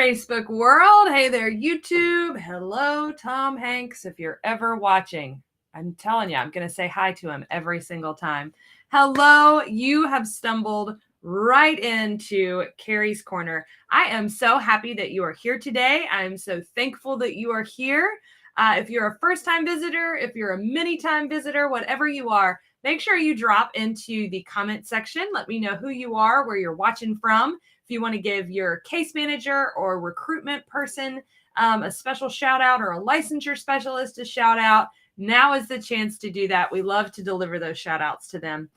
Facebook world. Hey there, YouTube. Hello, Tom Hanks, if you're ever watching. I'm telling you, I'm going to say hi to him every single time. Hello, you have stumbled right into Kari's Corner. I am so happy that you are here today. I'm so thankful that you are here. If you're a first-time visitor, if you're a many-time visitor, whatever you are, make sure you drop into the comment section. Let me know who you are, where you're watching from. If you want to give your case manager or recruitment person a special shout out, or a licensure specialist a shout out, now is the chance to do that. We love to deliver those shout outs to them.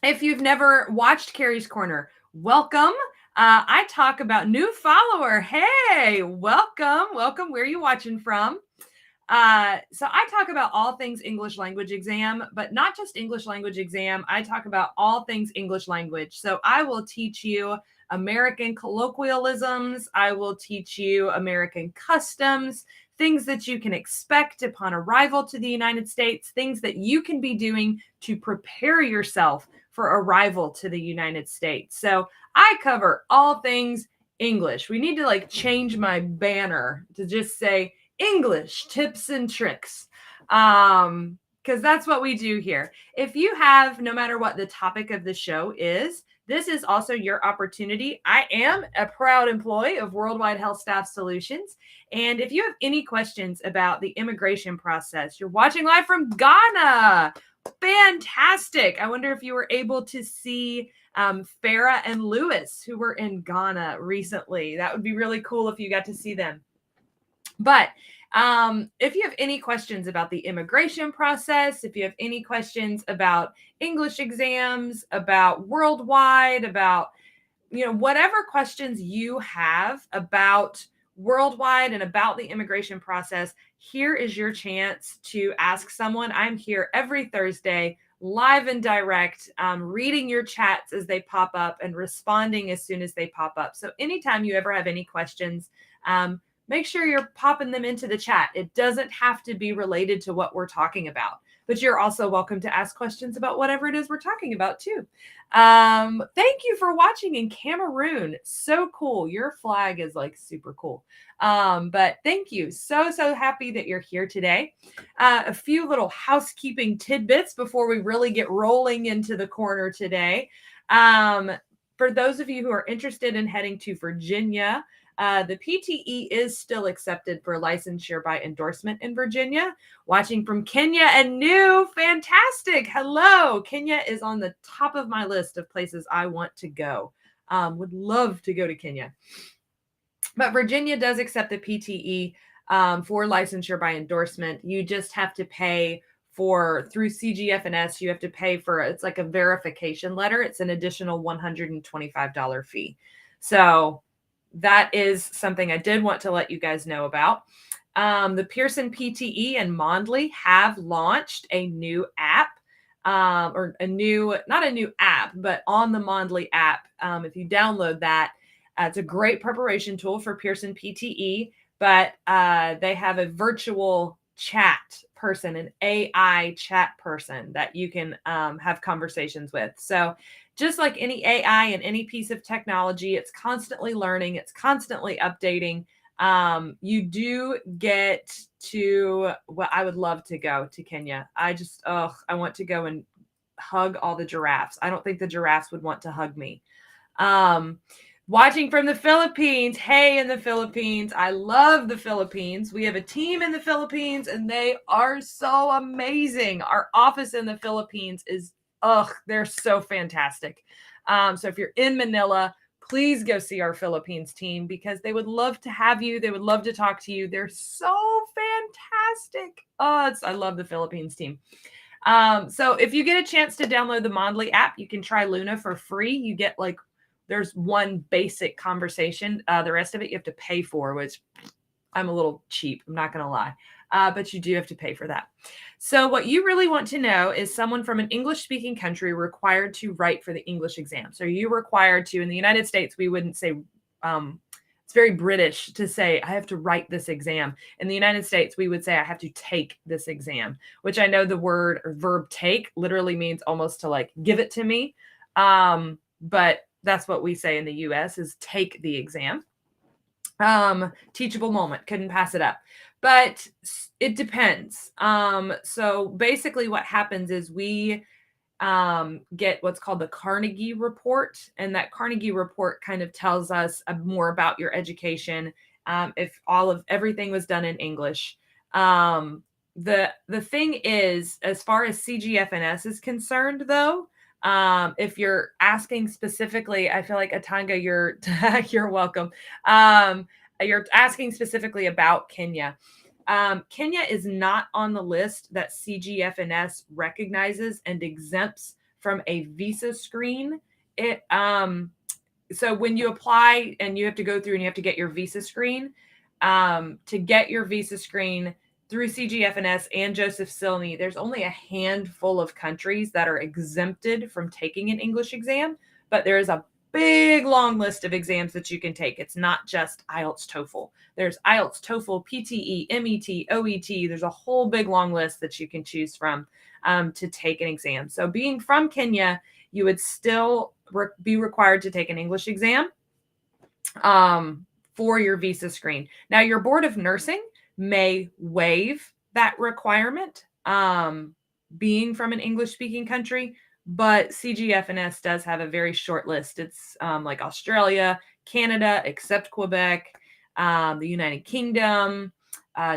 If you've never watched Kari's Corner, welcome. I talk about new follower. Hey, welcome. Where are you watching from? So I talk about all things English language exam, but not just English language exam. I talk about all things English language. So I will teach you American colloquialisms. I will teach you American customs, things that you can expect upon arrival to the United States, things that you can be doing to prepare yourself for arrival to the United States. So I cover all things English. We need to change my banner to just say English tips and tricks, because that's what we do here. If you have, no matter what the topic of the show is, this is also your opportunity. I am a proud employee of Worldwide HealthStaff Solutions. And if you have any questions about the immigration process, you're watching live from Ghana. Fantastic. I wonder if you were able to see Farah and Lewis, who were in Ghana recently. That would be really cool if you got to see them. But if you have any questions about the immigration process, if you have any questions about English exams, about worldwide, about, whatever questions you have about worldwide and about the immigration process, here is your chance to ask someone. I'm here every Thursday, live and direct, reading your chats as they pop up and responding as soon as they pop up. So anytime you ever have any questions, make sure you're popping them into the chat. It doesn't have to be related to what we're talking about, but you're also welcome to ask questions about whatever it is we're talking about too. Thank you for watching in Cameroon. So cool. Your flag is super cool. But thank you. So happy that you're here today. A few little housekeeping tidbits before we really get rolling into the corner today. For those of you who are interested in heading to Virginia, the PTE is still accepted for licensure by endorsement in Virginia. Watching from Kenya and New, fantastic. Hello. Kenya is on the top of my list of places I want to go. Would love to go to Kenya. But Virginia does accept the PTE for licensure by endorsement. You just have to pay through CGF&S, you have to pay for, it's like a verification letter. It's an additional $125 fee. So that is something I did want to let you guys know about. The Pearson PTE and Mondly have launched a new app, not a new app, but on the Mondly app. If you download that, it's a great preparation tool for Pearson PTE, but they have a virtual chat person, an AI chat person that you can have conversations with. So just like any AI and any piece of technology, it's constantly learning, it's constantly updating. You do get to, well, I would love to go to Kenya. I want to go and hug all the giraffes. I don't think the giraffes would want to hug me. Watching from the Philippines. Hey, in the Philippines. I love the Philippines. We have a team in the Philippines and they are so amazing. Our office in the Philippines is they're so fantastic. So if you're in Manila, please go see our Philippines team because they would love to have you. They would love to talk to you. They're so fantastic. I love the Philippines team. So if you get a chance to download the Mondly app, you can try Luna for free. You get there's one basic conversation. The rest of it you have to pay for, which I'm a little cheap. I'm not going to lie. But you do have to pay for that. So what you really want to know is someone from an English-speaking country required to write for the English exam. So you're required to, in the United States, we wouldn't say, it's very British to say, I have to write this exam. In the United States, we would say, I have to take this exam, which I know the word or verb take literally means almost to give it to me. But That's what we say in the US is take the exam. Teachable moment, couldn't pass it up. But it depends. So basically what happens is we get what's called the Carnegie report. And that Carnegie report kind of tells us more about your education. If everything was done in English. The thing is, as far as CGFNS is concerned, though, if you're asking specifically, I feel like Atanga, you're welcome. You're asking specifically about Kenya. Kenya is not on the list that CGFNS recognizes and exempts from a visa screen. So when you apply and you have to go through and you have to get your visa screen, to get your visa screen through CGFNS and Joseph Silney, there's only a handful of countries that are exempted from taking an English exam, but there is a big long list of exams that you can take. It's not just IELTS, TOEFL. There's IELTS, TOEFL, PTE, MET, OET. There's a whole big long list that you can choose from to take an exam. So being from Kenya, you would still be required to take an English exam for your visa screen. Now, your Board of Nursing may waive that requirement, being from an English-speaking country, but CGFNS does have a very short list. It's like Australia, Canada, except Quebec, the United Kingdom,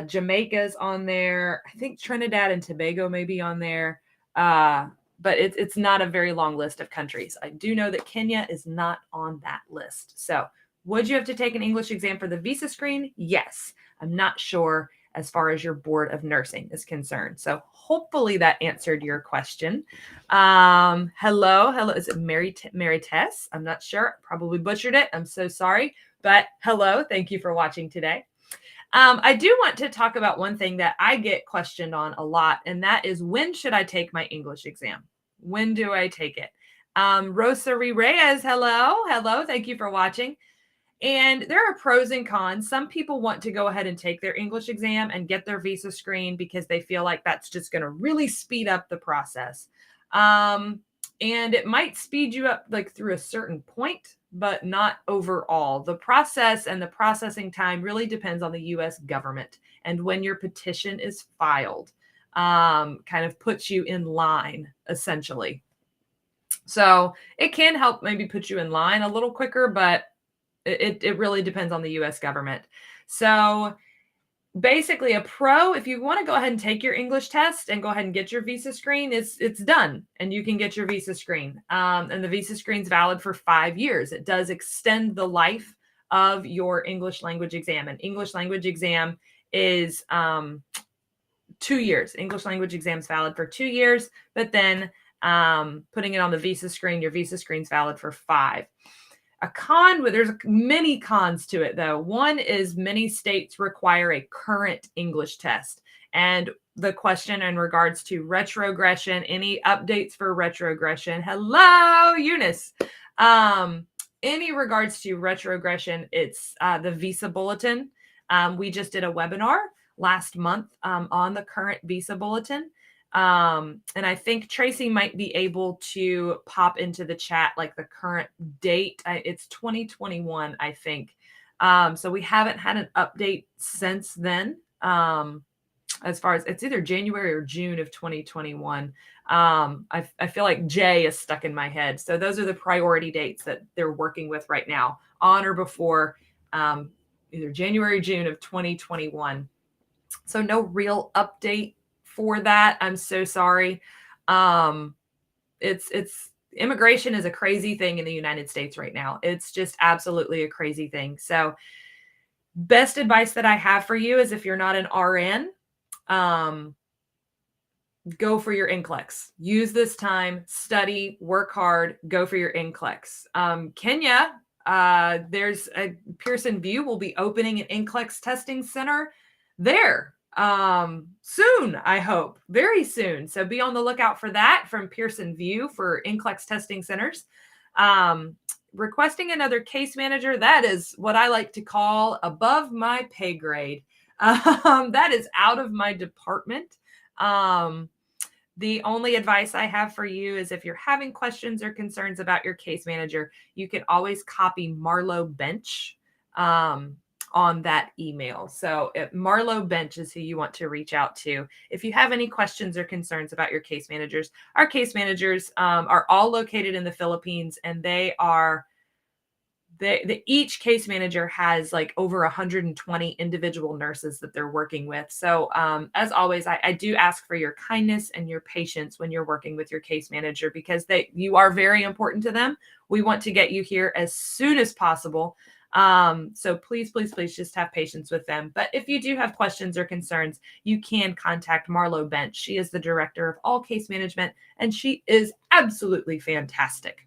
Jamaica's on there. I think Trinidad and Tobago may be on there, but it's not a very long list of countries. I do know that Kenya is not on that list. So would you have to take an English exam for the visa screen? Yes. I'm not sure as far as your Board of Nursing is concerned. So hopefully that answered your question. Hello. Is it Mary Tess? I'm not sure. Probably butchered it. I'm so sorry. But hello. Thank you for watching today. I do want to talk about one thing that I get questioned on a lot, and that is, when should I take my English exam? When do I take it? Rosary Reyes, hello. Thank you for watching. And there are pros and cons. Some people want to go ahead and take their English exam and get their visa screen because they feel like that's just going to really speed up the process. And it might speed you up like through a certain point, but not overall. The process and the processing time really depends on the U.S. government and when your petition is filed, kind of puts you in line, essentially. So it can help maybe put you in line a little quicker, but it really depends on the U.S. government. So basically a pro, if you want to go ahead and take your English test and go ahead and get your visa screen, it's done and you can get your visa screen. And the visa screen is valid for 5 years. It does extend the life of your English language exam. An English language exam is 2 years. English language exam is valid for 2 years, but then putting it on the visa screen, your visa screen is valid for 5. There's many cons to it, though. One is many states require a current English test. And the question in regards to retrogression, any updates for retrogression? Hello, Eunice. Any regards to retrogression, it's the visa bulletin. We just did a webinar last month on the current visa bulletin. And I think Tracy might be able to pop into the chat like the current date. It's 2021, I think. So we haven't had an update since then. As far as it's either January or June of 2021. I feel like J is stuck in my head. So those are the priority dates that they're working with right now, on or before either January or June of 2021. So no real update for that. I'm so sorry. It's immigration is a crazy thing in the United States right now. It's just absolutely a crazy thing. So best advice that I have for you is, if you're not an RN, go for your NCLEX. Use this time, study, work hard, go for your NCLEX. Kenya, there's a Pearson VUE will be opening an NCLEX testing center there soon, I hope, very soon. So be on the lookout for that from Pearson VUE for NCLEX testing centers. Requesting another case manager, that is what I like to call above my pay grade. That is out of my department. The only advice I have for you is if you're having questions or concerns about your case manager, you can always copy Marlowe Bench on that email. So Marlowe Bench is who you want to reach out to. If you have any questions or concerns about your case managers, our case managers are all located in the Philippines, and each case manager has like over 120 individual nurses that they're working with. So as always, I do ask for your kindness and your patience when you're working with your case manager, because you are very important to them. We want to get you here as soon as possible. So please just have patience with them. But if you do have questions or concerns, you can contact Marlowe Bench. She is the director of all case management, and she is absolutely fantastic.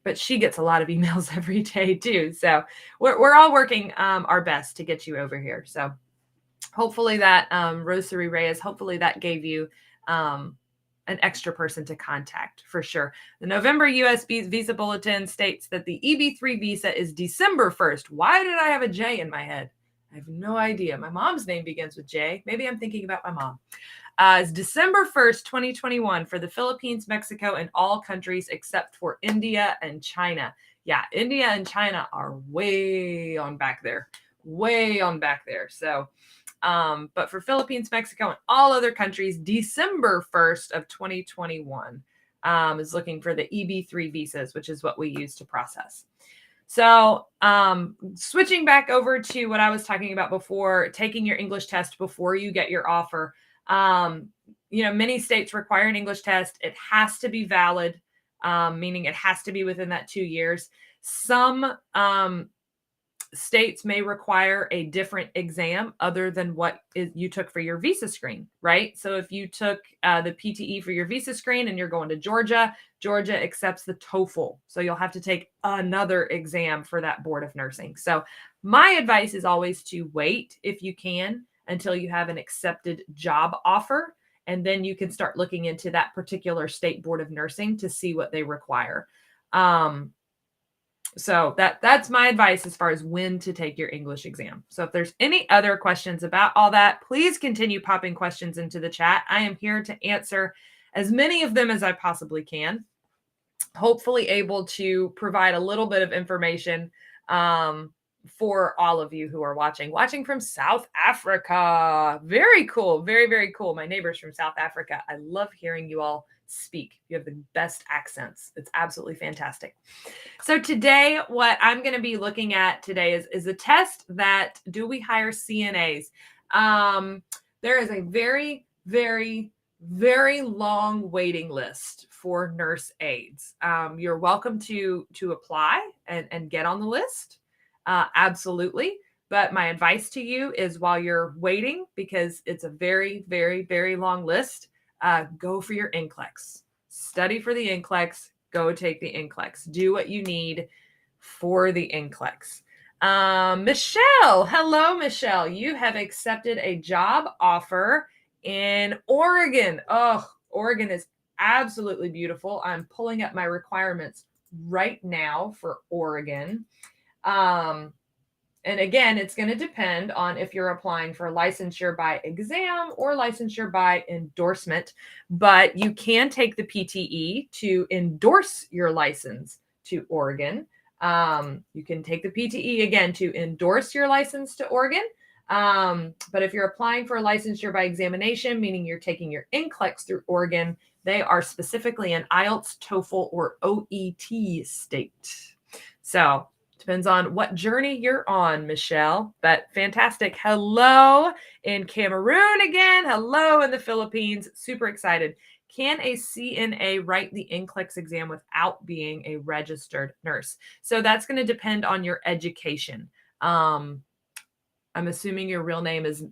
But she gets a lot of emails every day too. So we're all working our best to get you over here. So hopefully that Rosary Reyes, hopefully that gave you an extra person to contact for sure. The November US visa bulletin states that the EB3 visa is December 1st. Why did I have a J in my head? I have no idea. My mom's name begins with J. Maybe I'm thinking about my mom. It's December 1st, 2021 for the Philippines, Mexico, and all countries except for India and China. Yeah, India and China are way on back there. So but for Philippines, Mexico, and all other countries, December 1st of 2021 is looking for the EB3 visas, which is what we use to process. So switching back over to what I was talking about before, taking your English test before you get your offer. Many states require an English test. It has to be valid, meaning it has to be within that 2 years. Some states may require a different exam other than what you took for your visa screen, right? So if you took the PTE for your visa screen and you're going to Georgia, Georgia accepts the TOEFL. So you'll have to take another exam for that Board of Nursing. So my advice is always to wait, if you can, until you have an accepted job offer. And then you can start looking into that particular state Board of Nursing to see what they require. So that's my advice as far as when to take your English exam. So if there's any other questions about all that, please continue popping questions into the chat. I am here to answer as many of them as I possibly can. Hopefully able to provide a little bit of information for all of you who are watching from South Africa. Very cool. Very, very cool. My neighbors from South Africa. I love hearing you all speak. You have the best accents. It's absolutely fantastic. So today, what I'm going to be looking at today is a test that do we hire CNAs? There is a very, very, very long waiting list for nurse aides. You're welcome to apply and get on the list. Absolutely. But my advice to you is while you're waiting, because it's a very, very, very long list, go for your NCLEX. Study for the NCLEX. Go take the NCLEX. Do what you need for the NCLEX. Michelle. Hello, Michelle. You have accepted a job offer in Oregon. Oh, Oregon is absolutely beautiful. I'm pulling up my requirements right now for Oregon. And again, it's going to depend on if you're applying for licensure by exam or licensure by endorsement, but you can take the PTE to endorse your license to Oregon. You can take the PTE again to endorse your license to Oregon. But if you're applying for a licensure by examination, meaning you're taking your NCLEX through Oregon, they are specifically an IELTS, TOEFL, or OET state. So depends on what journey you're on, Michelle, but fantastic. Hello in Cameroon again. Hello in the Philippines. Super excited. Can a CNA write the NCLEX exam without being a registered nurse? So that's going to depend on your education. I'm assuming your real name is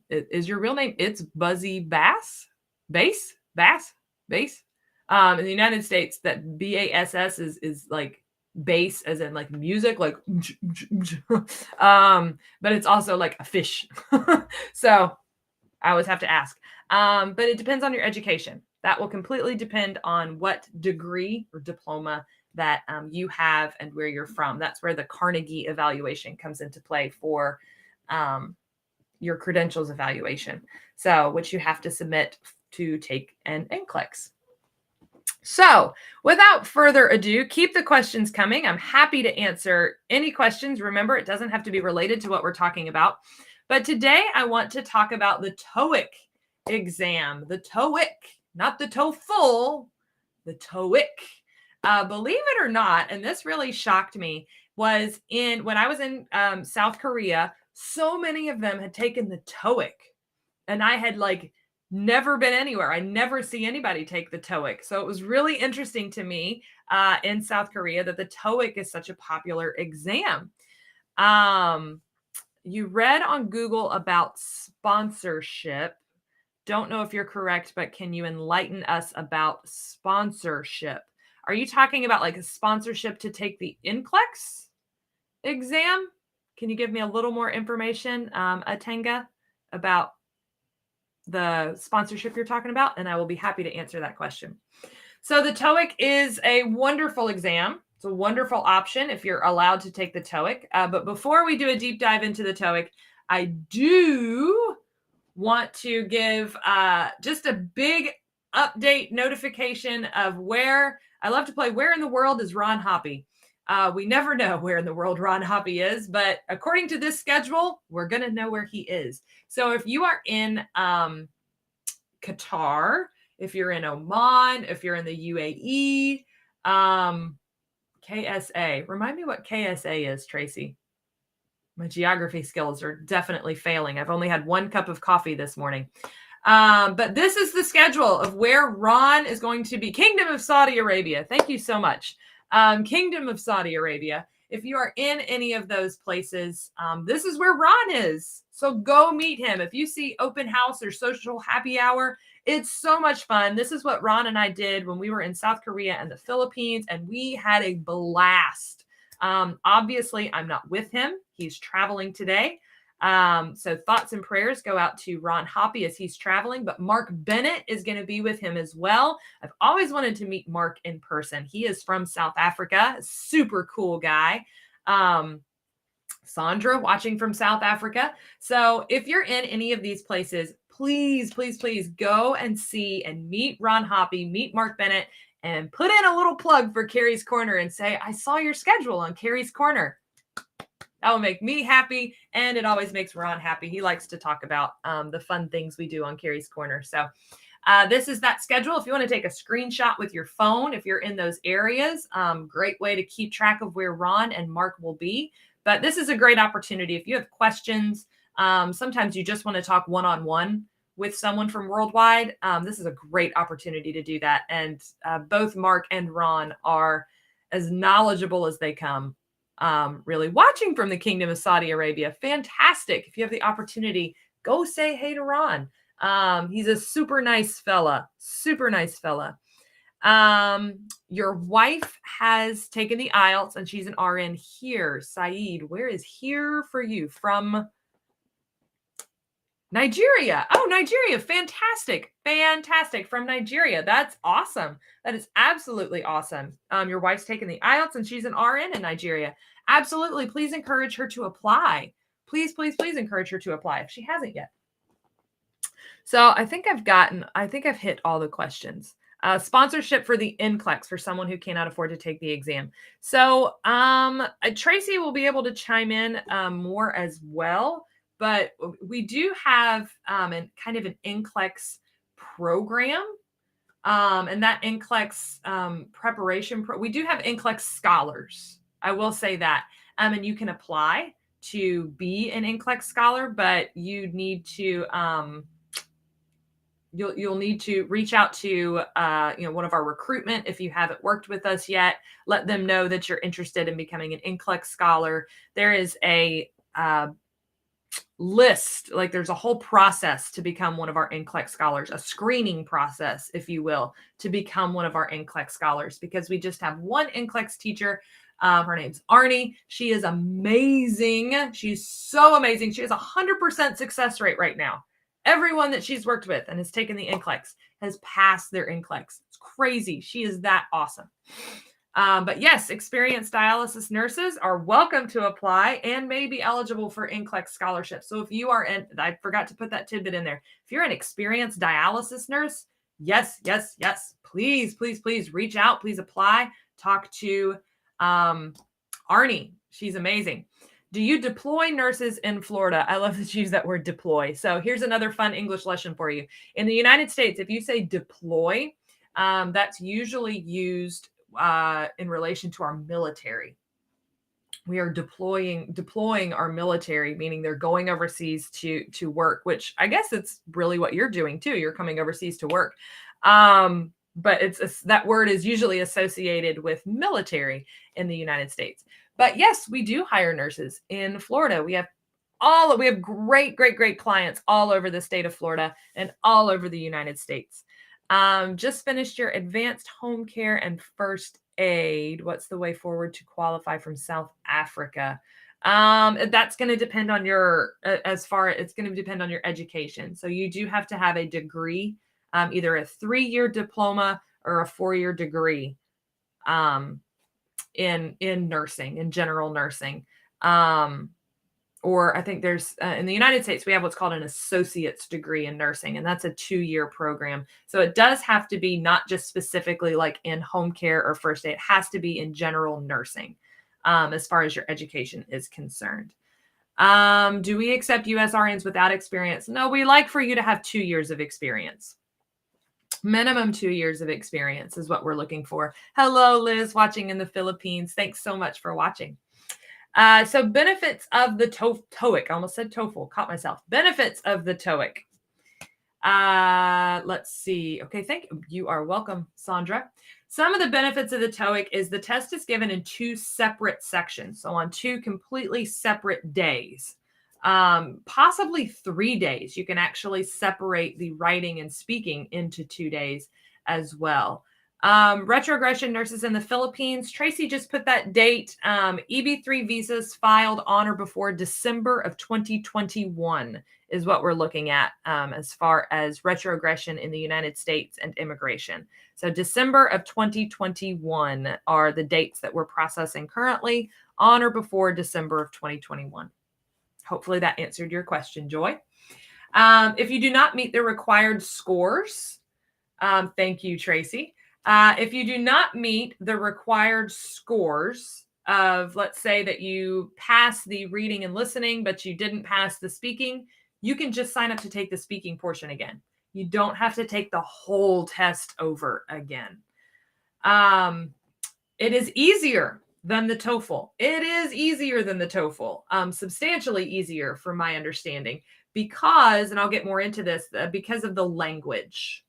your real name? It's Buzzy Bass? Bass? In the United States, that BASS is like bass, as in like music, like but it's also like a fish. So I always have to ask. But it depends on your education. That will completely depend on what degree or diploma that you have and where you're from. That's where the Carnegie evaluation comes into play for your credentials evaluation. So which you have to submit to take an NCLEX. So without further ado, keep the questions coming. I'm happy to answer any questions. Remember, it doesn't have to be related to what we're talking about. But today I want to talk about the TOEIC exam, the TOEIC, not the TOEFL, the TOEIC. Believe it or not, and this really shocked me, was when I was in South Korea, so many of them had taken the TOEIC, and I had never been anywhere. I never see anybody take the TOEIC. So it was really interesting to me in South Korea that the TOEIC is such a popular exam. You read on Google about sponsorship. Don't know if you're correct, but can you enlighten us about sponsorship? Are you talking about like a sponsorship to take the NCLEX exam? Can you give me a little more information, Atenga, about the sponsorship you're talking about? And I will be happy to answer that question. So the TOEIC is a wonderful exam. It's a wonderful option if you're allowed to take the TOEIC. But before we do a deep dive into the TOEIC, I do want to give just a big update notification of where I love to play. Where in the world is Ron Hoppy? We never know where in the world Ron Hoppy is, but according to this schedule, we're going to know where he is. So if you are in Qatar, if you're in Oman, if you're in the UAE, KSA. Remind me what KSA is, Tracy. My geography skills are definitely failing. I've only had 1 cup of coffee this morning. But this is the schedule of where Ron is going to be. Kingdom of Saudi Arabia. Thank you so much. Kingdom of Saudi Arabia. If you are in any of those places, this is where Ron is. So go meet him. If you see open house or social happy hour, it's so much fun. This is what Ron and I did when we were in South Korea and the Philippines, and we had a blast. Obviously, I'm not with him. He's traveling today. So thoughts and prayers go out to Ron Hoppy as he's traveling, but Mark Bennett is going to be with him as well. I've always wanted to meet Mark in person. He is from South Africa, super cool guy. Sandra watching from South Africa. So if you're in any of these places, please, please, please go and see and meet Ron Hoppy, meet Mark Bennett, and put in a little plug for Kari's Corner and say, I saw your schedule on Kari's Corner. That will make me happy, and it always makes Ron happy. He likes to talk about the fun things we do on Kari's Corner. So this is that schedule. If you want to take a screenshot with your phone, if you're in those areas, great way to keep track of where Ron and Mark will be. But this is a great opportunity. If you have questions, sometimes you just want to talk one-on-one with someone from worldwide. This is a great opportunity to do that. And both Mark and Ron are as knowledgeable as they come. Really watching from the Kingdom of Saudi Arabia. Fantastic. If you have the opportunity, go say hey to Ron. He's a super nice fella. Super nice fella. Your wife has taken the IELTS and she's an RN here. Saeed, where is here for you? From Nigeria. Oh, Nigeria. Fantastic. Fantastic. From Nigeria. That's awesome. That is absolutely awesome. Your wife's taken the IELTS and she's an RN in Nigeria. Absolutely. Please encourage her to apply. Please, please, please encourage her to apply if she hasn't yet. So I think I've hit all the questions. Sponsorship for the NCLEX for someone who cannot afford to take the exam. So Tracy will be able to chime in more as well. But we do have kind of an NCLEX program, and that NCLEX preparation. We do have NCLEX scholars. I will say that, and you can apply to be an NCLEX scholar, but you need to you'll need to reach out to one of our recruitment if you haven't worked with us yet. Let them know that you're interested in becoming an NCLEX scholar. There is a list, like there's a whole process to become one of our NCLEX scholars, a screening process, if you will, to become one of our NCLEX scholars, because we just have one NCLEX teacher. Her name's Arnie. She is amazing. She's so amazing. She has 100% success rate right now. Everyone that she's worked with and has taken the NCLEX has passed their NCLEX. It's crazy. She is that awesome. But yes, experienced dialysis nurses are welcome to apply and may be eligible for NCLEX scholarships. So if you are I forgot to put that tidbit in there. If you're an experienced dialysis nurse, yes, please, please, please reach out. Please apply. Talk to Arnie. She's amazing. Do you deploy nurses in Florida? I love that you use that word deploy. So here's another fun English lesson for you. In the United States, if you say deploy, that's usually used in relation to our military. We are deploying our military, meaning they're going overseas to work, which I guess it's really what you're doing too. You're coming overseas to work. But that word is usually associated with military in the United States. But yes, we do hire nurses in Florida. We have great clients all over the state of Florida and all over the United States. Just finished your advanced home care and first aid. What's the way forward to qualify from South Africa? That's going to depend on it's going to depend on your education. So you do have to have a degree, either a 3-year diploma or a 4-year degree, in nursing, in general nursing. Or I think there's in the United States, we have what's called an associate's degree in nursing, and that's a 2-year program. So it does have to be not just specifically like in home care or first aid. It has to be in general nursing, as far as your education is concerned. Do we accept US RNs without experience? No, we like for you to have 2 years of experience. Minimum 2 years of experience is what we're looking for. Hello, Liz, watching in the Philippines. Thanks so much for watching. So benefits of the TOEIC. I almost said TOEFL, caught myself. Benefits of the TOEIC. Let's see. Okay, thank you. You are welcome, Sandra. Some of the benefits of the TOEIC is the test is given in 2 separate sections. So on 2 completely separate days, possibly 3 days. You can actually separate the writing and speaking into 2 days as well. Retrogression nurses in the Philippines. Tracy just put that date. EB3 visas filed on or before December of 2021 is what we're looking at, as far as retrogression in the United States and immigration. So December of 2021 are the dates that we're processing currently, on or before December of 2021. Hopefully that answered your question, Joy. If you do not meet the required scores, thank you, Tracy. If you do not meet the required scores of, let's say that you pass the reading and listening, but you didn't pass the speaking, you can just sign up to take the speaking portion again. You don't have to take the whole test over again. It is easier than the TOEFL. It is easier than the TOEFL, substantially easier from my understanding, because, and I'll get more into this, because of the language.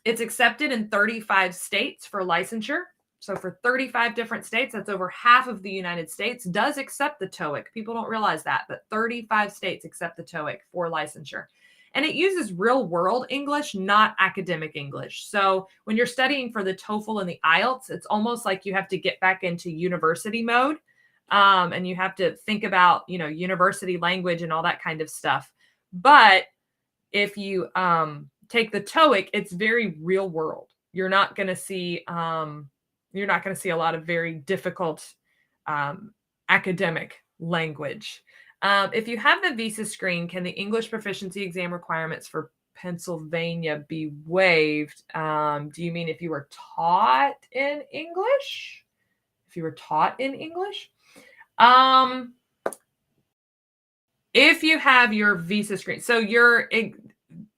It's accepted in 35 states for licensure. So for 35 different states, that's over half of the United States, does accept the TOEIC. People don't realize that, but 35 states accept the TOEIC for licensure. And it uses real world English, not academic English. So when you're studying for the TOEFL and the IELTS, it's almost like you have to get back into university mode. And you have to think about, university language and all that kind of stuff. But if you take the TOEIC, it's very real world. You're not going to see a lot of very difficult academic language. If you have the visa screen, can the English proficiency exam requirements for Pennsylvania be waived? Do you mean if you were taught in English? If you were taught in English? If you have your visa screen, so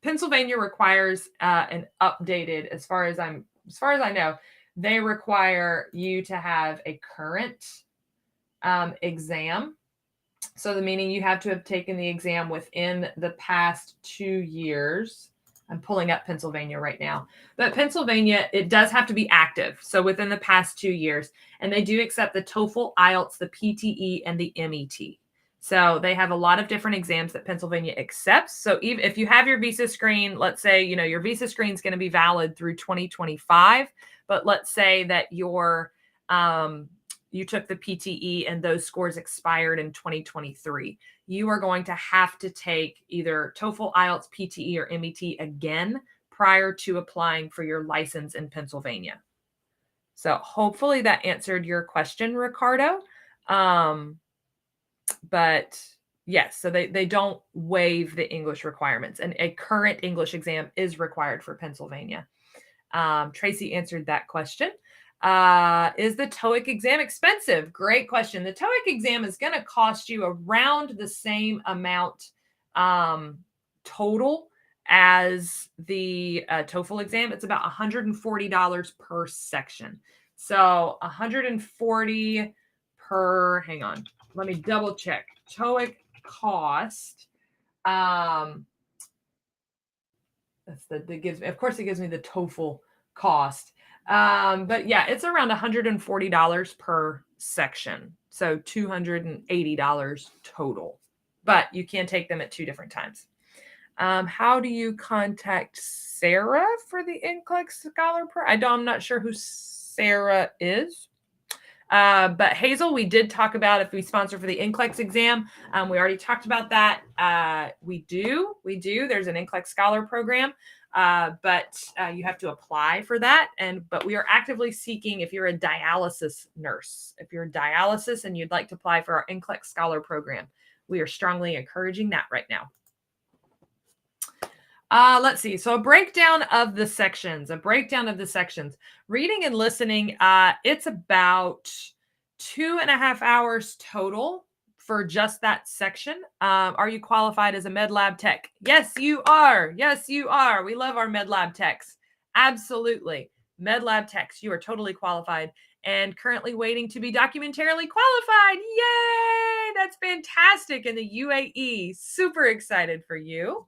Pennsylvania requires an updated, as far as I know, they require you to have a current exam. So the meaning you have to have taken the exam within the past 2 years. I'm pulling up Pennsylvania right now. But Pennsylvania, it does have to be active. So within the past 2 years. And they do accept the TOEFL, IELTS, the PTE, and the MET. So they have a lot of different exams that Pennsylvania accepts. So even if you have your visa screen, let's say, your visa screen is going to be valid through 2025. But let's say that you took the PTE and those scores expired in 2023. You are going to have to take either TOEFL, IELTS, PTE, or MET again prior to applying for your license in Pennsylvania. So hopefully that answered your question, Ricardo. But yes, so they don't waive the English requirements, and a current English exam is required for Pennsylvania. Tracy answered that question. Is the TOEIC exam expensive? Great question. The TOEIC exam is going to cost you around the same amount total as the TOEFL exam. It's about $140 per section. So 140 per, hang on, let me double check. TOEIC cost. That gives me, of course, it gives me the TOEFL cost. But yeah, it's around $140 per section. So $280 total. But you can take them at 2 different times. How do you contact Sarah for the NCLEX Scholar Program? I'm not sure who Sarah is. But Hazel, we did talk about if we sponsor for the NCLEX exam. We already talked about that. We do. There's an NCLEX Scholar Program, but you have to apply for that. But we are actively seeking, if you're a dialysis nurse, if you're a dialysis and you'd like to apply for our NCLEX Scholar Program, we are strongly encouraging that right now. Let's see. So a breakdown of the sections. Reading and listening, it's about 2.5 hours total for just that section. Are you qualified as a med lab tech? Yes, you are. Yes, you are. We love our med lab techs. Absolutely. Med lab techs, you are totally qualified and currently waiting to be documentarily qualified. Yay! That's fantastic. In the UAE, super excited for you.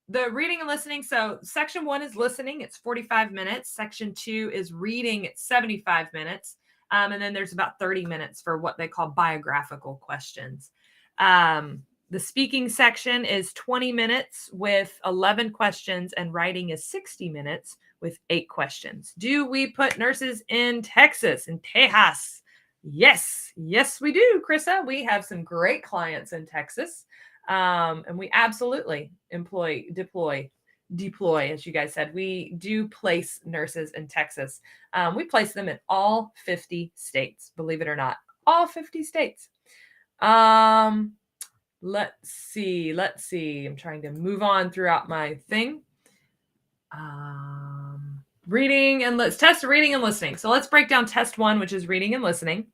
The reading and listening. So section 1 is listening. It's 45 minutes. Section 2 is reading. It's 75 minutes. And then there's about 30 minutes for what they call biographical questions. The speaking section is 20 minutes with 11 questions, and writing is 60 minutes with 8 questions. Do we put nurses in Texas, in Tejas? Yes. Yes, we do, Krissa. We have some great clients in Texas. And we absolutely deploy, as you guys said. We do place nurses in Texas. We place them in all 50 states, believe it or not, all 50 states. Let's see. I'm trying to move on throughout my thing. Reading and test reading and listening. So let's break down test 1, which is reading and listening.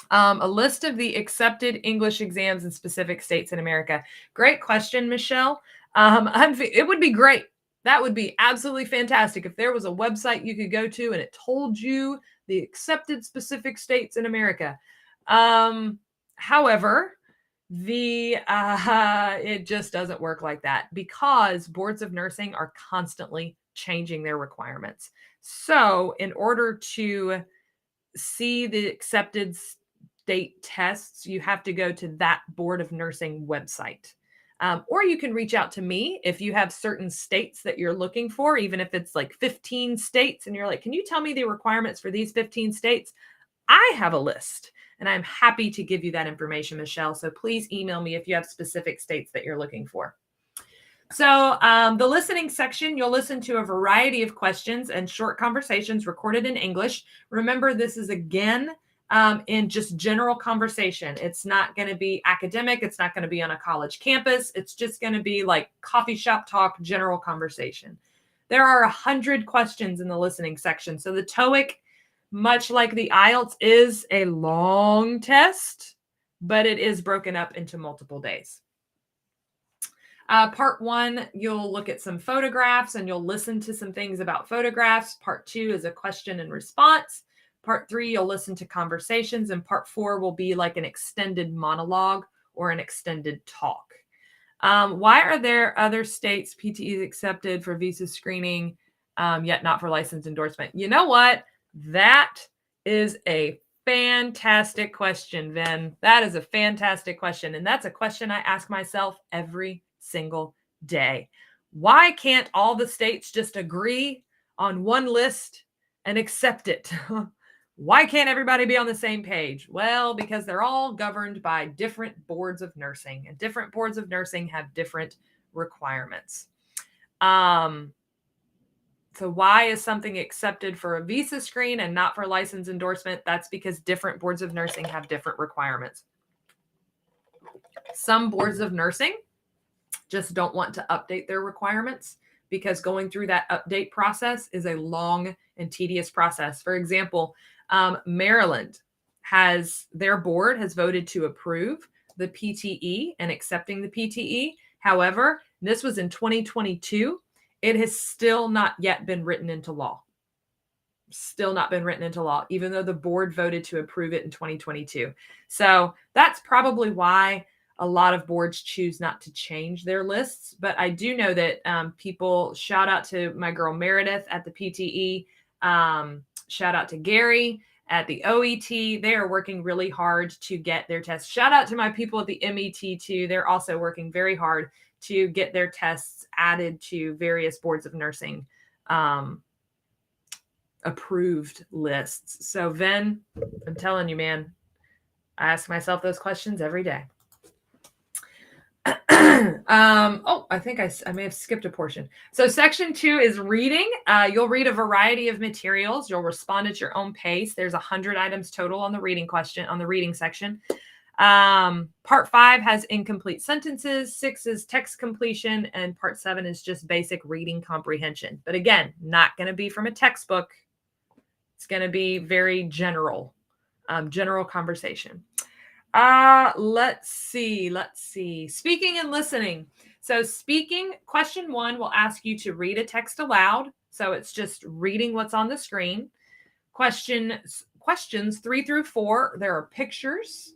A list of the accepted English exams in specific states in America. Great question, Michelle. It would be great. That would be absolutely fantastic if there was a website you could go to and it told you the accepted specific states in America. However, it just doesn't work like that because boards of nursing are constantly changing their requirements. So in order to see the accepted state tests, you have to go to that Board of Nursing website. Or you can reach out to me if you have certain states that you're looking for, even if it's like 15 states and you're like, can you tell me the requirements for these 15 states? I have a list and I'm happy to give you that information, Michelle. So please email me if you have specific states that you're looking for. So the listening section, you'll listen to a variety of questions and short conversations recorded in English. Remember, this is again in just general conversation. It's not going to be academic. It's not going to be on a college campus. It's just going to be like coffee shop talk, general conversation. There are 100 questions in the listening section. So the TOEIC, much like the IELTS, is a long test, but it is broken up into multiple days. Part 1, you'll look at some photographs and you'll listen to some things about photographs. Part 2 is a question and response. Part 3, you'll listen to conversations. And part 4 will be like an extended monologue or an extended talk. Why are there other states PTEs accepted for visa screening, yet not for license endorsement? You know what? That is a fantastic question, Ven. That is a fantastic question. And that's a question I ask myself every single day. Why can't all the states just agree on one list and accept it? Why can't everybody be on the same page? Well, because they're all governed by different boards of nursing, and different boards of nursing have different requirements. So why is something accepted for a visa screen and not for license endorsement? That's because different boards of nursing have different requirements. Some boards of nursing just don't want to update their requirements because going through that update process is a long and tedious process. For example, Maryland their board has voted to approve the PTE and accepting the PTE. However, this was in 2022. It has still not yet been written into law. Still not been written into law, even though the board voted to approve it in 2022. So that's probably why a lot of boards choose not to change their lists. But I do know that people, shout out to my girl Meredith at the PTE, shout out to Gary at the OET. They are working really hard to get their tests. Shout out to my people at the MET too. They're also working very hard to get their tests added to various boards of nursing approved lists. So Ven, I'm telling you, man, I ask myself those questions every day. I think I may have skipped a portion. So section 2 is reading. You'll read a variety of materials. You'll respond at your own pace. There's 100 items total on the reading section. Part 5 has incomplete sentences. 6 is text completion, and part 7 is just basic reading comprehension. But again, not going to be from a textbook. It's going to be very general conversation. Let's see. Speaking and listening. So speaking, question 1 will ask you to read a text aloud. So it's just reading what's on the screen. Questions 3 through 4, there are pictures.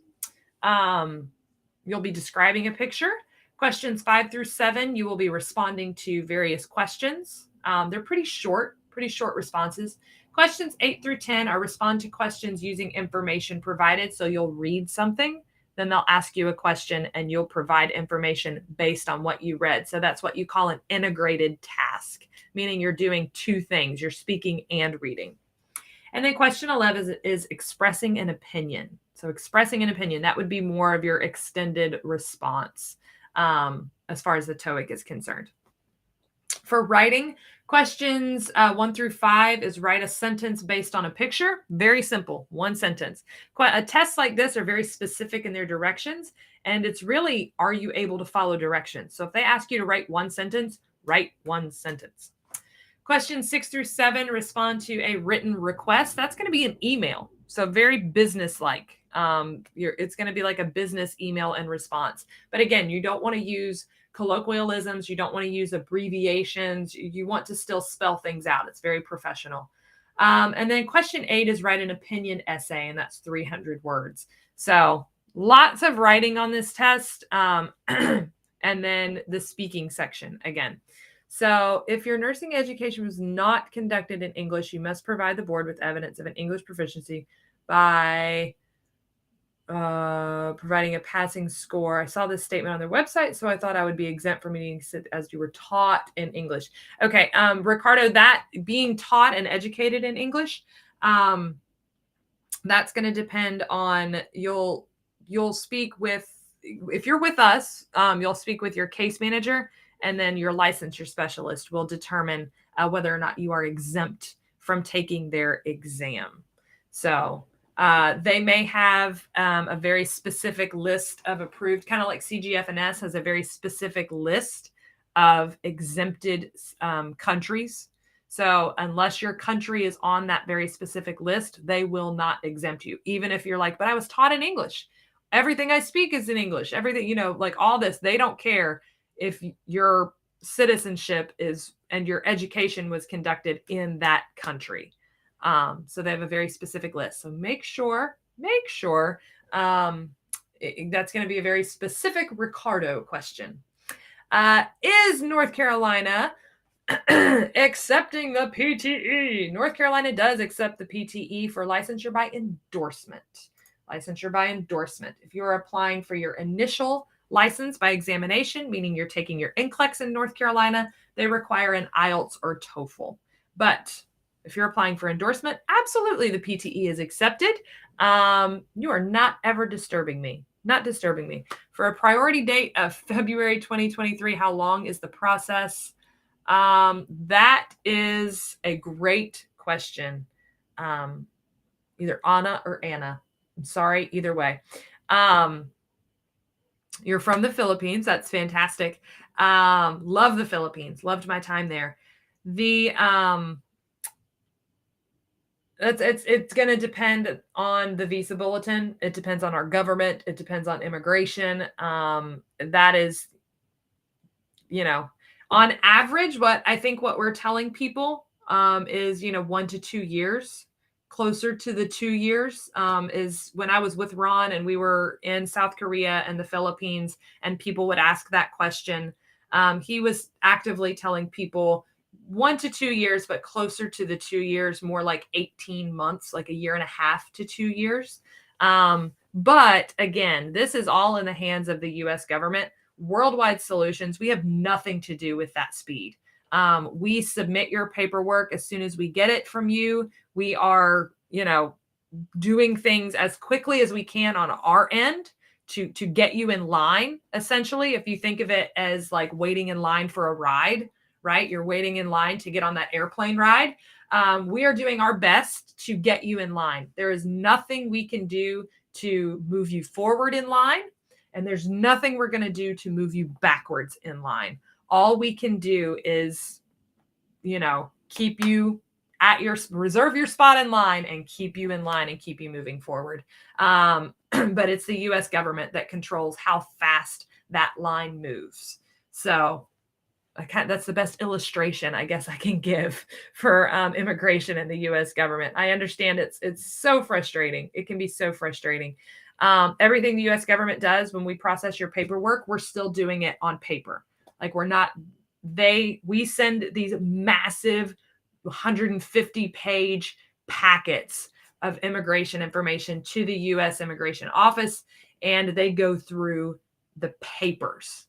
You'll be describing a picture. Questions 5 through 7, you will be responding to various questions. They're pretty short responses. Questions 8 through 10 are respond to questions using information provided. So you'll read something, then they'll ask you a question, and you'll provide information based on what you read. So that's what you call an integrated task, meaning you're doing 2 things. You're speaking and reading. And then question 11 is expressing an opinion. So expressing an opinion, that would be more of your extended response as far as the TOEIC is concerned. For writing, questions 1 through 5 is write a sentence based on a picture. Very simple, 1 sentence. A test like this are very specific in their directions, and it's really, are you able to follow directions? So if they ask you to write 1 sentence, write 1 sentence. Questions 6 through 7 respond to a written request. That's going to be an email. So very business-like. It's going to be like a business email and response. But again, you don't want to use colloquialisms. You don't want to use abbreviations. You want to still spell things out. It's very professional. And then question 8 is write an opinion essay, and that's 300 words. So lots of writing on this test. And then the speaking section again. So if your nursing education was not conducted in English, you must provide the board with evidence of an English proficiency by providing a passing score. I saw this statement on their website, so I thought I would be exempt from meeting as you were taught in English. Okay, Ricardo, that being taught and educated in English, that's going to depend on you'll speak with, if you're with us, you'll speak with your case manager, and then your licensure specialist will determine whether or not you are exempt from taking their exam. So they may have a very specific list of approved, kind of like CGFNS has a very specific list of exempted countries. So unless your country is on that very specific list, they will not exempt you. Even if you're like, but I was taught in English. Everything I speak is in English. Everything, like all this, they don't care if your citizenship is and your education was conducted in that country. So they have a very specific list. So make sure that's going to be a very specific Ricardo question. Is North Carolina accepting the PTE? North Carolina does accept the PTE for licensure by endorsement. If you're applying for your initial license by examination, meaning you're taking your NCLEX in North Carolina, they require an IELTS or TOEFL. But if you're applying for endorsement, absolutely the PTE is accepted. You are not ever disturbing me. For a priority date of February 2023, how long is the process? That is a great question. Either Anna or Anna. I'm sorry, either way. You're from the Philippines. That's fantastic. Love the Philippines. Loved my time there. The it's going to depend on the visa bulletin. It depends on our government. It depends on immigration. That is, on average, what we're telling people is 1 to 2 years. Closer to the 2 years is when I was with Ron and we were in South Korea and the Philippines, and people would ask that question. He was actively telling people 1 to 2 years, but closer to the 2 years, more like 18 months, like a year and a half to 2 years. But again, this is all in the hands of the U.S. government. Worldwide solutions, we have nothing to do with that speed. We submit your paperwork as soon as we get it from you. We are, doing things as quickly as we can on our end to get you in line. Essentially, if you think of it as like waiting in line for a ride, right? You're waiting in line to get on that airplane ride. We are doing our best to get you in line. There is nothing we can do to move you forward in line, and there's nothing we're going to do to move you backwards in line. All we can do is, keep you reserve your spot in line and keep you in line and keep you moving forward. But it's the U.S. government that controls how fast that line moves. So that's the best illustration I guess I can give for immigration in the U.S. government. I understand it's so frustrating. It can be so frustrating. Everything the U.S. government does when we process your paperwork, we're still doing it on paper. Like we send these massive 150-page packets of immigration information to the U.S. Immigration Office, and they go through the papers.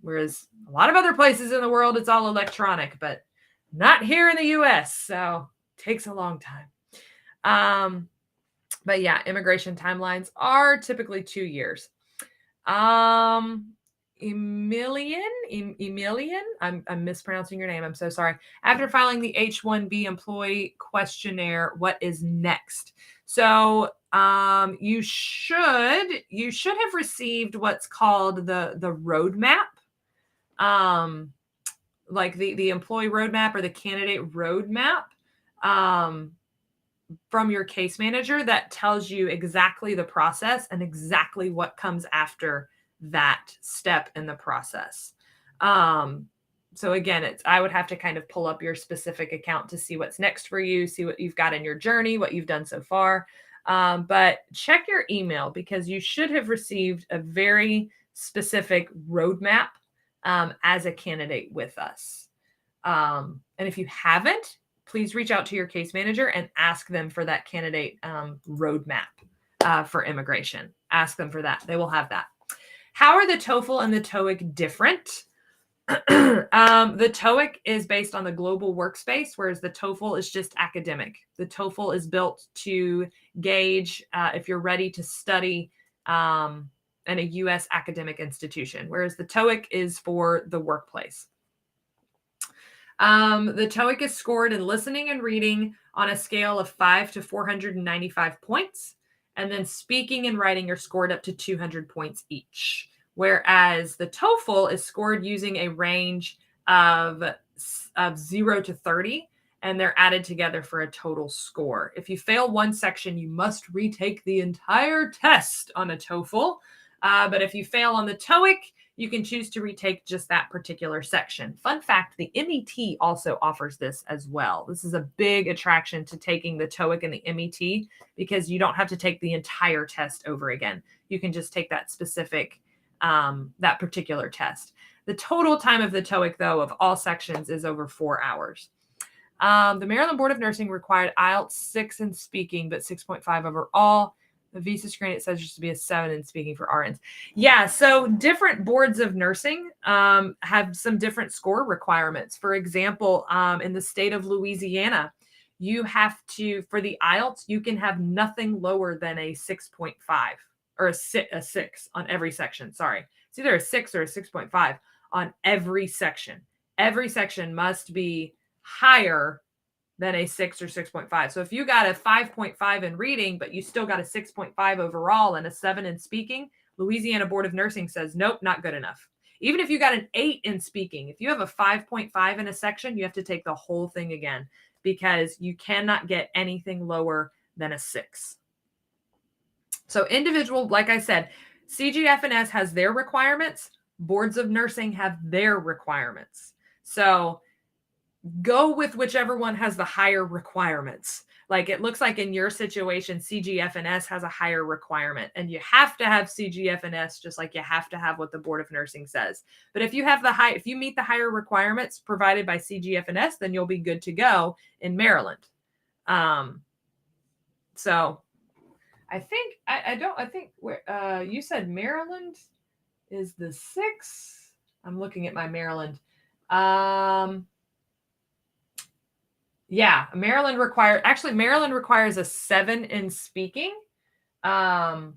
Whereas a lot of other places in the world, it's all electronic, but not here in the U.S. So it takes a long time. But yeah, immigration timelines are typically 2 years. Emilian, I'm mispronouncing your name. I'm so sorry. After filing the H-1B employee questionnaire, what is next? So you should have received what's called the roadmap, like the employee roadmap or the candidate roadmap from your case manager that tells you exactly the process and exactly what comes after that step in the process. So again, I would have to kind of pull up your specific account to see what's next for you, see what you've got in your journey, what you've done so far. But check your email because you should have received a very specific roadmap as a candidate with us. And if you haven't, please reach out to your case manager and ask them for that candidate roadmap for immigration. Ask them for that. They will have that. How are the TOEFL and the TOEIC different? The TOEIC is based on the global workspace, whereas the TOEFL is just academic. The TOEFL is built to gauge if you're ready to study in a U.S. academic institution, whereas the TOEIC is for the workplace. The TOEIC is scored in listening and reading on a scale of 5 to 495 points. And then speaking and writing are scored up to 200 points each. Whereas the TOEFL is scored using a range of 0 to 30, and they're added together for a total score. If you fail one section, you must retake the entire test on a TOEFL. But if you fail on the TOEIC, you can choose to retake just that particular section. Fun fact, the MET also offers this as well. This is a big attraction to taking the TOEIC and the MET because you don't have to take the entire test over again. You can just take that specific, that particular test. The total time of the TOEIC, though, of all sections is over 4 hours. The Maryland Board of Nursing required IELTS 6 in speaking, but 6.5 overall. The visa screen, it says just to be a 7 in speaking for RNs. Yeah, so different boards of nursing have some different score requirements. For example, in the state of Louisiana, you have to, for the IELTS, you can have nothing lower than a 6.5 or a 6 on every section. Sorry. It's either a 6 or a 6.5 on every section. every section must be higher than a 6 or 6.5. So if you got a 5.5 in reading, but you still got a 6.5 overall and a 7 in speaking, Louisiana Board of Nursing says, nope, not good enough. Even if you got an 8 in speaking, if you have a 5.5 in a section, you have to take the whole thing again because you cannot get anything lower than a 6. So individual, like I said, CGF&S has their requirements. Boards of nursing have their requirements. So go with whichever one has the higher requirements. Like it looks like in your situation, CGF&S has a higher requirement, and you have to have CGF&S just like you have to have what the Board of Nursing says. But if you have if you meet the higher requirements provided by CGF&S, then you'll be good to go in Maryland. So I think where you said Maryland is the 6. I'm looking at my Maryland. Yeah, Maryland requires a 7 in speaking, a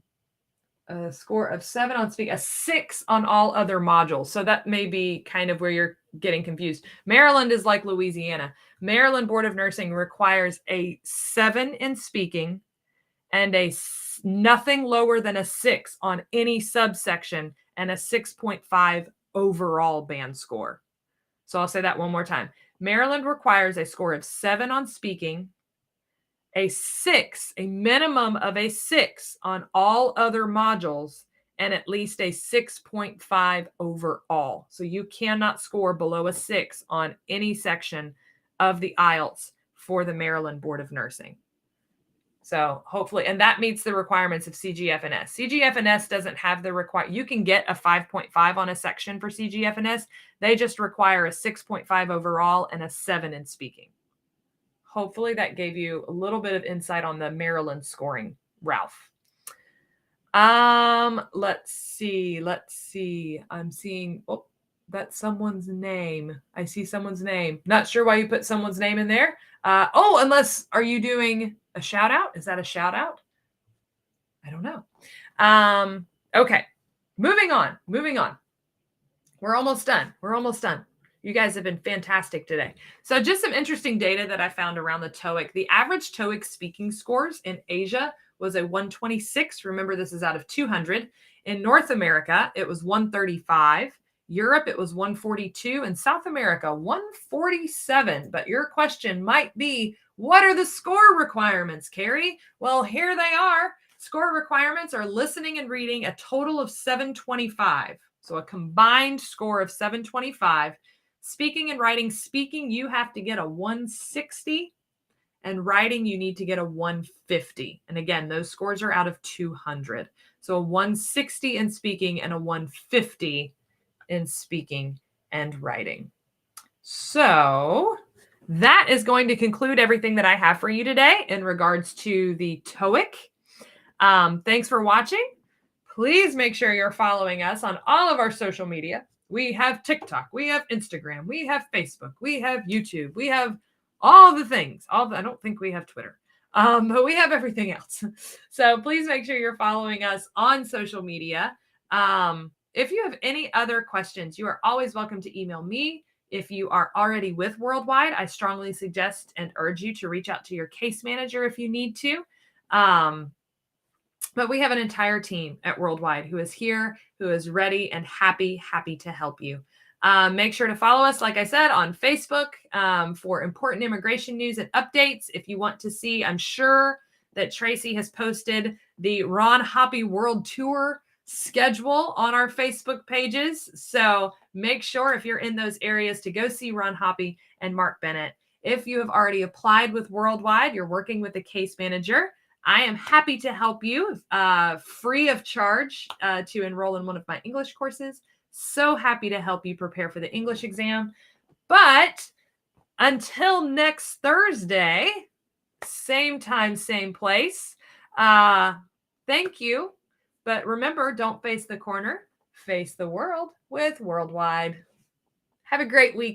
score of 7 on speaking, a 6 on all other modules. So that may be kind of where you're getting confused. Maryland is like Louisiana. Maryland Board of Nursing requires a 7 in speaking and nothing lower than a 6 on any subsection and a 6.5 overall band score. So I'll say that one more time. Maryland requires a score of 7 on speaking, a minimum of a 6 on all other modules, and at least a 6.5 overall. So you cannot score below a 6 on any section of the IELTS for the Maryland Board of Nursing. So hopefully, and that meets the requirements of CGF&S. CGF&S doesn't have the you can get a 5.5 on a section for CGF&S. They just require a 6.5 overall and a 7 in speaking. Hopefully that gave you a little bit of insight on the Maryland scoring, Ralph. Let's see. I'm seeing, that's someone's name. I see someone's name. Not sure why you put someone's name in there. Unless, are you doing a shout out? Is that a shout out? I don't know. Okay. Moving on. We're almost done. You guys have been fantastic today. So just some interesting data that I found around the TOEIC. The average TOEIC speaking scores in Asia was a 126. Remember, this is out of 200. In North America, it was 135. Europe, it was 142. And South America, 147. But your question might be, what are the score requirements, Kari? Well, here they are. Score requirements are listening and reading a total of 725. So a combined score of 725. Speaking and writing, you have to get a 160. And writing, you need to get a 150. And again, those scores are out of 200. So a 160 in speaking and a 150 in speaking and writing. So that is going to conclude everything that I have for you today in regards to the TOEIC. Thanks for watching. Please make sure you're following us on all of our social media. We have TikTok, we have Instagram, we have Facebook, we have YouTube, we have all the things. I don't think we have Twitter, but we have everything else. So please make sure you're following us on social media. If you have any other questions, you are always welcome to email me. If you are already with Worldwide, I strongly suggest and urge you to reach out to your case manager if you need to. But we have an entire team at Worldwide who is here, who is ready and happy to help you. Make sure to follow us, like I said, on Facebook for important immigration news and updates. If you want to see, I'm sure that Tracy has posted the Ron Hoppy World Tour schedule on our Facebook pages. So make sure if you're in those areas to go see Ron Hoppy and Mark Bennett. If you have already applied with Worldwide, you're working with a case manager, I am happy to help you free of charge to enroll in one of my English courses. So happy to help you prepare for the English exam. But until next Thursday, same time, same place. Thank you. But remember, don't face the corner, face the world with Worldwide. Have a great week.